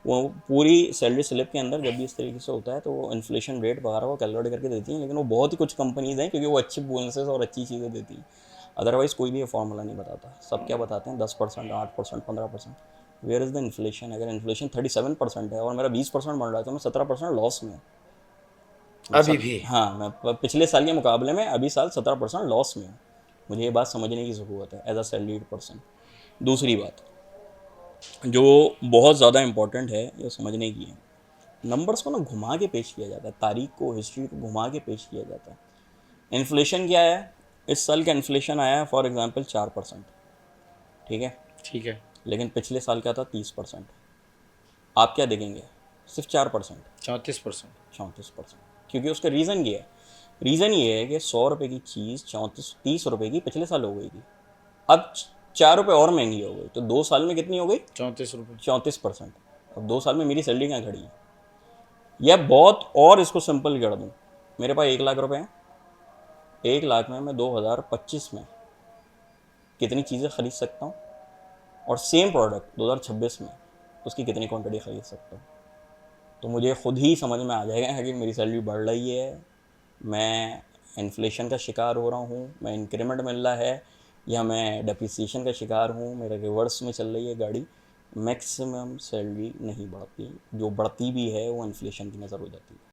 वो पूरी salary slip के अंदर जब भी इस तरीके से होता है तो वो इन्फ्लेशन रेट वगैरह वो कैलकुलेट करके देती हैं, लेकिन वो बहुत ही कुछ कंपनीज हैं क्योंकि वो अच्छी बोनसेस और अच्छी चीज़ें देती हैं। अदरवाइज़ कोई भी ये फार्मूला नहीं बताता, सब क्या बताते हैं 10%, 8%, 15%। Where is the inflation? अगर इन्फ्लेशन 37% है और मेरा 20% बन रहा है तो मैं 17% लॉस में हूँ। अभी भी। हाँ, मैं पिछले साल के मुकाबले में अभी साल 17% लॉस में हूँ। मुझे ये बात समझने की ज़रूरत है एज अ सैलरीड पर्सन। दूसरी बात जो बहुत ज़्यादा इंपॉर्टेंट है ये समझने की है, नंबर्स को ना घुमा के पेश किया जाता है, तारीख को, हिस्ट्री को घुमा के पेश किया जाता है। इन्फ्लेशन क्या है? इस साल का इन्फ्लेशन आया है फॉर एग्जांपल 4%, ठीक है, ठीक है। लेकिन पिछले साल क्या था? 30%। आप क्या देखेंगे? सिर्फ 4%, 34%। 34%। क्योंकि उसका रीज़न ये है, रीज़न ये है कि 100 रुपये की चीज़ 34 30 रुपये की पिछले साल हो गई थी, अब 4 रुपये और महंगी हो गई, तो 2 साल में कितनी हो गई? 34 रुपये। 34%। अब 2 साल में मेरी सैलरी कहाँ खड़ी है? या बहुत और इसको सिंपल कर दूँ, मेरे पास 1 लाख रुपए हैं, 1 लाख में मैं 2025 में कितनी चीज़ें खरीद सकता हूँ, और सेम प्रोडक्ट 2026 में उसकी कितनी क्वांटिटी खरीद सकता हूँ। तो मुझे खुद ही समझ में आ जाएगा कि मेरी सैलरी बढ़ रही है, मैं इन्फ्लेशन का शिकार हो रहा हूँ, मैं इंक्रीमेंट मिल रहा है, या मैं डेप्रिसिएशन का शिकार हूँ, मेरे रिवर्स में चल रही है गाड़ी। मैक्सिमम सैलरी नहीं बढ़ती, जो बढ़ती भी है वो इन्फ्लेशन की नज़र हो जाती है।